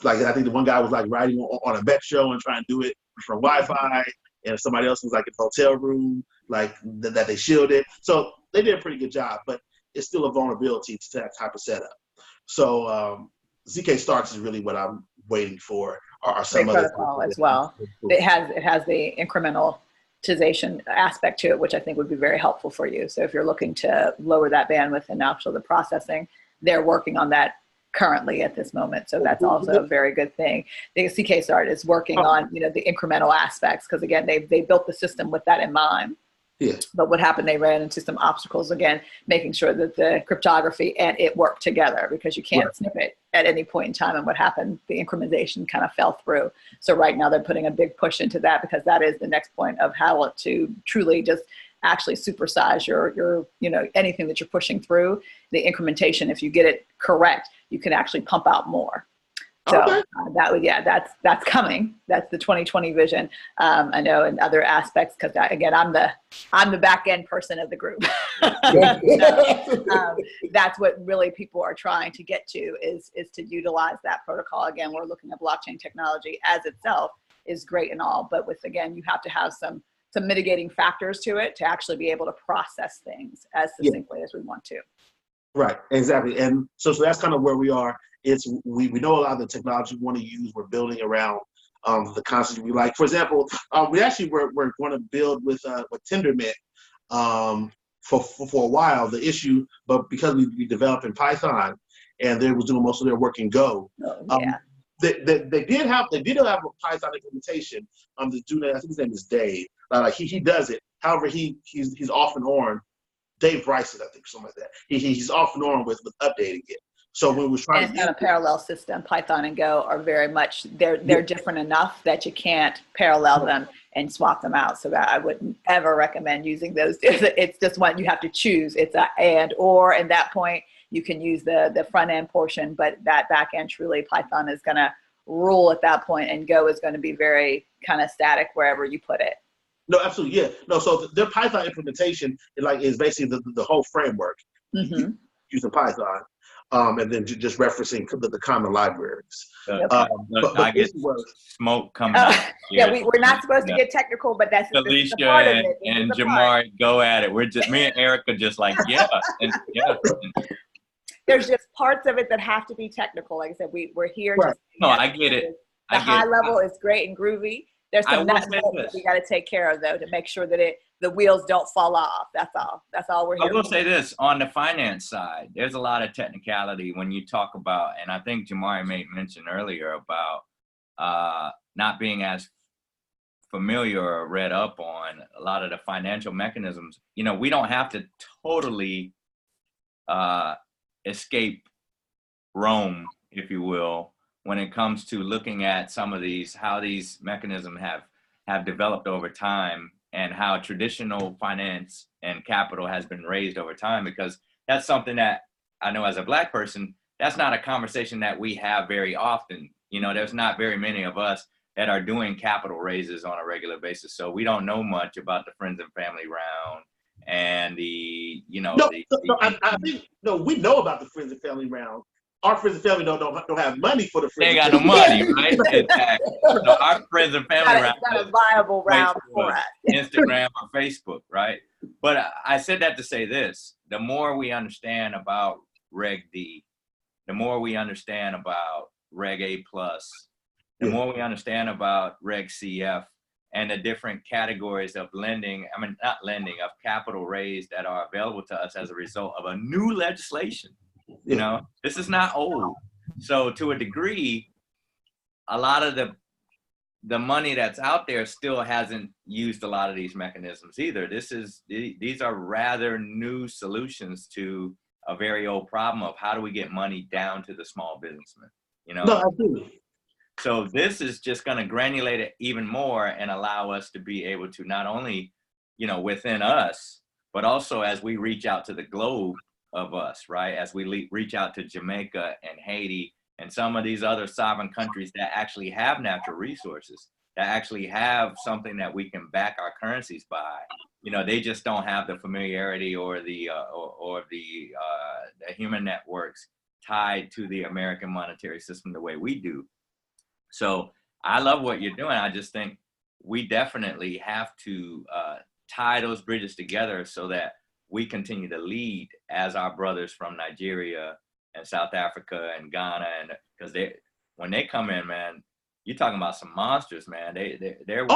like, I think the one guy was like riding on a bet show and trying to do it from Wi-Fi, and somebody else was like in a hotel room, like that they shielded. So they did a pretty good job, but it's still a vulnerability to that type of setup. So ZK starts is really what I'm waiting for. Or some other protocol as well. It has the incrementalization aspect to it, which I think would be very helpful for you. So if you're looking to lower that bandwidth and also the processing, they're working on that currently at this moment. So that's also a very good thing. The CK Start is working on, the incremental aspects, because again, they built the system with that in mind. Yeah. But what happened, they ran into some obstacles, again, making sure that the cryptography and it worked together, because you can't snip it at any point in time. And what happened, the incrementalization kind of fell through. So right now they're putting a big push into that, because that is the next point of how to truly just actually supersize your anything that you're pushing through. The incrementation, if you get it correct, you can actually pump out more. So that's coming. That's the 2020 vision. I know in other aspects, because again, I'm the back end person of the group. So, that's what really people are trying to get to is to utilize that protocol. Again, we're looking at blockchain technology as itself is great and all, but with, again, you have to have some mitigating factors to it to actually be able to process things as succinctly as we want to. Right, exactly. And so that's kind of where we are. We know a lot of the technology we want to use. We're building around the concepts we like. For example, we're going to build with Tendermint for a while. The issue, but because we developed in Python and they was doing most of their work in Go. They did have a Python implementation. The dude, I think his name is Dave. He does it. However, he's off and on. Dave Bryson, I think, something like that. He's off and on with updating it. So when we're trying to a parallel system, Python and Go are very much they're different enough that you can't parallel them and swap them out. So that I wouldn't ever recommend using those. It's just one you have to choose. It's a and or. At that point, you can use the front end portion, but that back end truly Python is going to rule at that point, and Go is going to be very kind of static wherever you put it. No, absolutely, yeah. No, so their Python implementation is basically the whole framework using Python, and then just referencing the common libraries. Look, I get smoke coming out. Yeah, we're not supposed to get technical, but that's Alicia the part of it. and Jomari, go at it. We're just me and Erica just like There's just parts of it that have to be technical. Like I said, we're here. Right. No, I get it. The high level is great and groovy. There's some nuts that we got to take care of though to make sure that the wheels don't fall off. That's all we're here. I will say this on the finance side, there's a lot of technicality when you talk about, and I think Jomari made mention earlier about not being as familiar or read up on a lot of the financial mechanisms. You know, we don't have to totally escape Rome, if you will, when it comes to looking at some of these, how these mechanisms have developed over time and how traditional finance and capital has been raised over time, because that's something that I know as a Black person, that's not a conversation that we have very often. You know, there's not very many of us that are doing capital raises on a regular basis. So we don't know much about the friends and family round and we know about the friends and family round. Our friends and family don't have money for the friends. They ain't got no money, right? Exactly. So our friends and family round. It's not a viable round for us. Instagram or Facebook, right? But I said that to say this: the more we understand about Reg D, the more we understand about Reg A+, the more we understand about Reg CF and the different categories of of capital raised that are available to us as a result of a new legislation. You know, this is not old. So to a degree, a lot of the money that's out there still hasn't used a lot of these mechanisms either. These are rather new solutions to a very old problem of how do we get money down to the small businessman, you know? No, absolutely. So this is just going to granulate it even more and allow us to be able to not only, you know, within us, but also as we reach out to the globe of us, right? As we reach out to Jamaica and Haiti and some of these other sovereign countries that actually have natural resources, that actually have something that we can back our currencies by. You know, they just don't have the familiarity or the human networks tied to the American monetary system the way we do. So I love what you're doing. I just think we definitely have to tie those bridges together so that we continue to lead as our brothers from Nigeria and South Africa and Ghana, and because when they come in, man, you're talking about some monsters, man. They're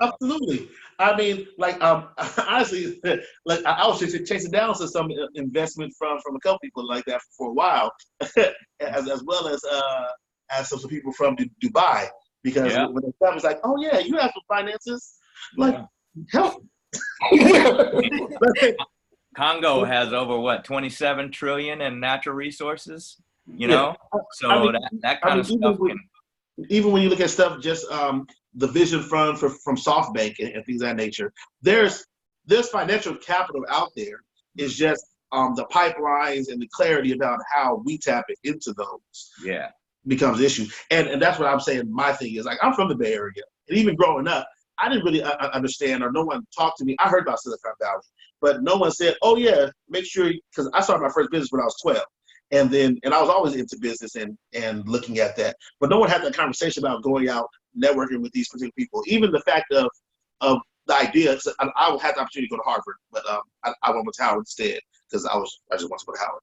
absolutely. I mean, like honestly, like I was chasing down some investment from a couple people like that for a while, as well as some people from Dubai, because when they come, it's like, oh yeah, you have some finances, like help. Congo has over 27 trillion in natural resources, you know? So that kind of stuff even when you look at stuff, just the Vision Fund from SoftBank and things of that nature, there's financial capital out there. It's just the pipelines and the clarity about how we tap into those becomes the issue. And that's what I'm saying. My thing is, like, I'm from the Bay Area, and even growing up, I didn't really understand, or no one talked to me. I heard about Silicon Valley, but no one said, oh yeah, make sure, because I started my first business when I was 12. And I was always into business and looking at that. But no one had that conversation about going out, networking with these particular people. Even the fact of the idea, I had the opportunity to go to Harvard, but I went to Howard instead, because I just wanted to go to Howard.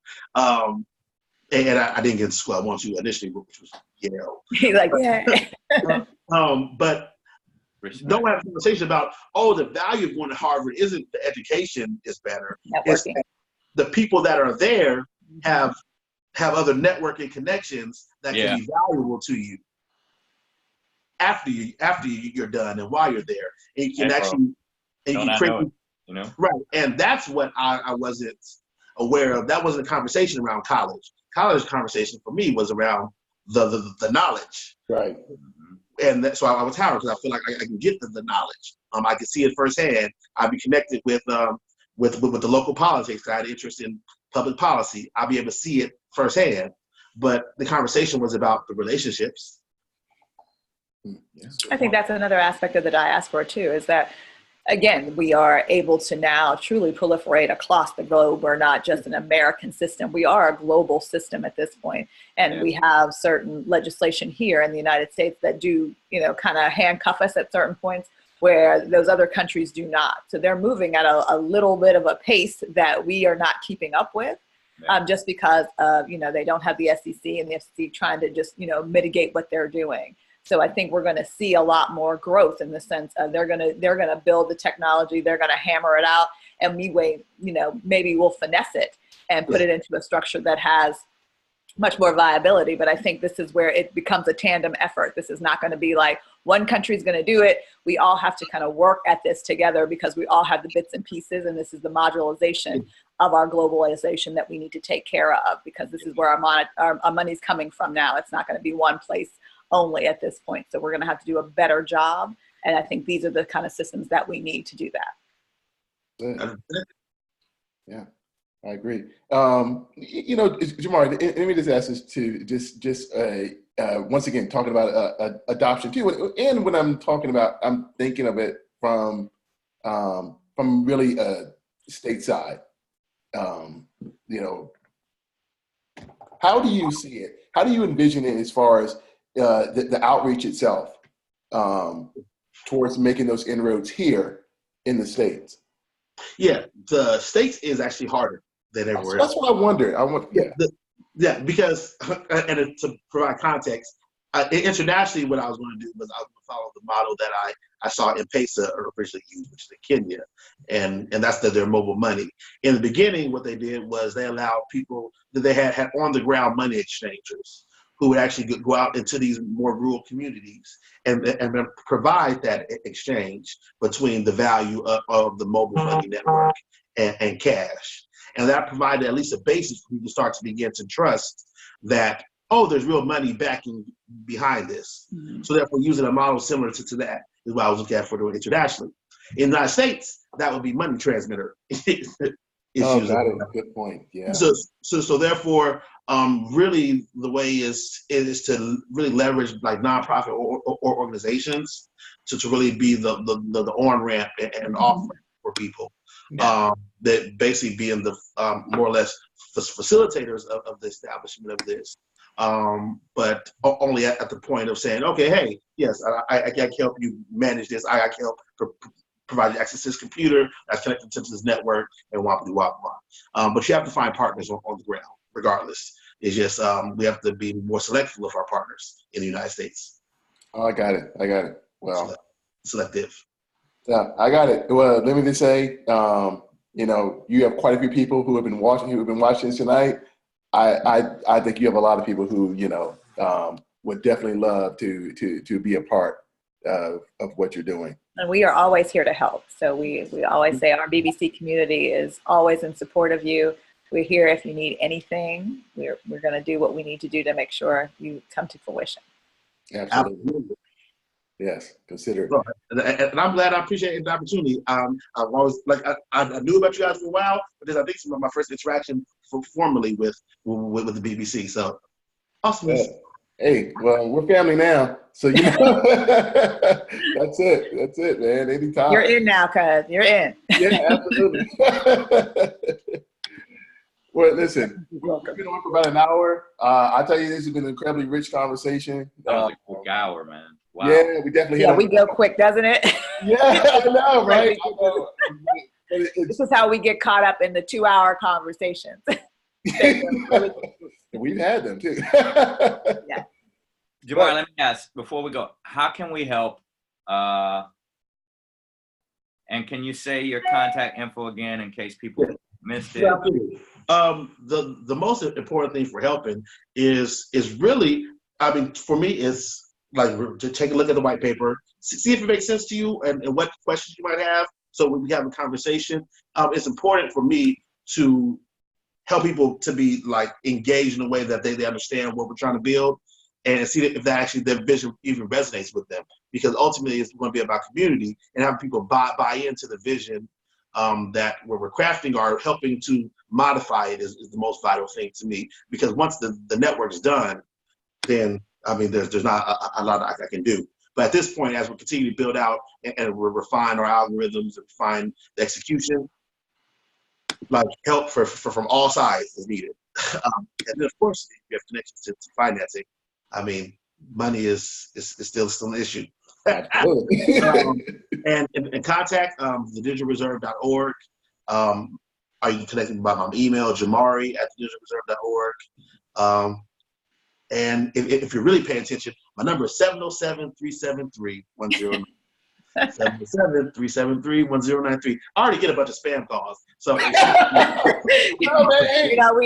And I didn't get to school I wanted to initially, which was Yale. He's like, yeah. But no one had a conversation about, the value of going to Harvard isn't the education is better. It's that the people that are there have other networking connections that can be valuable to you after you're done and while you're there. And you can create, right. And that's what I wasn't aware of. That wasn't a conversation around college. College conversation for me was around the knowledge. Right. And so I was Howard because I feel like I can get the knowledge. I can see it firsthand. I'd be connected with the local politics. I had interest in public policy. I'll be able to see it firsthand. But the conversation was about the relationships. Yeah. I think that's another aspect of the diaspora too, is that, again, we are able to now truly proliferate across the globe. We're not just an American system. We are a global system at this point. And we have certain legislation here in the United States that do, kind of handcuff us at certain points where those other countries do not. So they're moving at a little bit of a pace that we are not keeping up with. Just because of, they don't have the SEC, and the SEC trying to just, mitigate what they're doing. So I think we're going to see a lot more growth in the sense of they're going to build the technology, they're going to hammer it out, and maybe we'll finesse it and put it into a structure that has much more viability. But I think this is where it becomes a tandem effort. This is not going to be like one country is going to do it. We all have to kind of work at this together because we all have the bits and pieces, and this is the modularization of our globalization that we need to take care of, because this is where our money's coming from now. It's not going to be one place only at this point. So we're going to have to do a better job. And I think these are the kind of systems that we need to do that. Yeah, I agree. Jomari, let me just ask this too, once again, talking about adoption too. And when I'm talking about, I'm thinking of it from really stateside. How do you see it? How do you envision it as far as the outreach itself towards making those inroads here in the States? Yeah, the States is actually harder than everywhere else. That's what I wondered. Because, and to provide context, internationally, what I was going to do was I was going to follow the model that I saw M-Pesa originally used, which is in Kenya, and that's their mobile money. In the beginning, what they did was they allowed people that they had on-the-ground money exchangers who would actually go out into these more rural communities and then provide that exchange between the value of the mobile money network and cash. And that provided at least a basis for people to start to begin to trust that, there's real money backing behind this. Mm-hmm. So therefore, using a model similar to that is what I was looking at for doing internationally. In the United States, that would be money transmitter. Got it. Good point. Yeah. So therefore, really the way is to really leverage like nonprofit or organizations to really be the on-ramp and off-ramp for people. That basically being the more or less facilitators of the establishment of this, but only at the point of saying, okay, hey, yes, I can help you manage this. I can help provide you access to this computer that's connected to this network and wah. But you have to find partners on the ground, regardless. It's just we have to be more selective of our partners in the United States. Oh, I got it. Well, selective. Yeah, I got it. Well, let me just say, you have quite a few people who have been watching this tonight. I think you have a lot of people who, would definitely love to be a part of what you're doing. And we are always here to help. So we always say our BBC community is always in support of you. We're here if you need anything. We're going to do what we need to do to make sure you come to fruition. Absolutely. Yes, consider it. And I'm glad. I appreciate the opportunity. I've always I knew about you guys for a while, but this I think some of my first interaction formally with the BBC. So awesome. Yeah. Hey, well, we're family now, so that's it, man. Anytime. You're in now, cuz. You're in. Yeah, absolutely. Well, listen, we've been on for about an hour. I tell you, this has been an incredibly rich conversation. That was a quick hour, man. Wow. Yeah, we definitely. Yeah, we go quick, doesn't it? Yeah, I know, right? This is how we get caught up in the 2-hour conversations. We've had them too. Yeah. Jomari, let me ask before we go, how can we help? And can you say your contact info again in case people missed it? Yeah, the most important thing for helping is really, for me, is like to take a look at the white paper, see if it makes sense to you and what questions you might have. So when we have a conversation, it's important for me to help people to be like engaged in a way that they understand what we're trying to build and see if that actually their vision even resonates with them. Because ultimately it's going to be about community and having people buy into the vision that we're crafting or helping to modify it is the most vital thing to me. Because once the network's done, then there's not a lot I can do. But at this point, as we continue to build out and we refine our algorithms and refine the execution, like help from all sides is needed. And then of course, if you have connections to financing, I mean, money is still an issue. Absolutely. And contact thedigitalreserve.org. Or you can connect me by my email, Jomari at thedigitalreserve.org. And if you're really paying attention, my number is 707-373-1093. 707-373-1093. I already get a bunch of spam calls. So Reading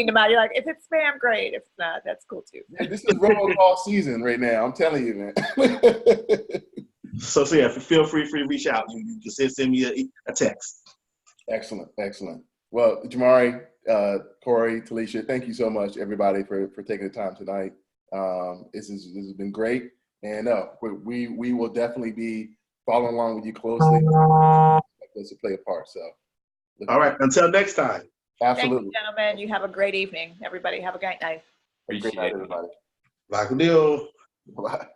them out. You're like, if it's spam, great. If it's not, that's cool too. This is robocall season right now. I'm telling you, man. So yeah, feel free to reach out. You can send me a text. Excellent. Well, Jomari, Corey, Talisha, thank you so much, everybody, for taking the time tonight. This has been great. And we will definitely be following along with you closely. To play a part. So, all right. Until next time. Absolutely. Thank you, gentlemen. You have a great evening. Everybody, have a great night. Great night, everybody. Like a deal. Bye.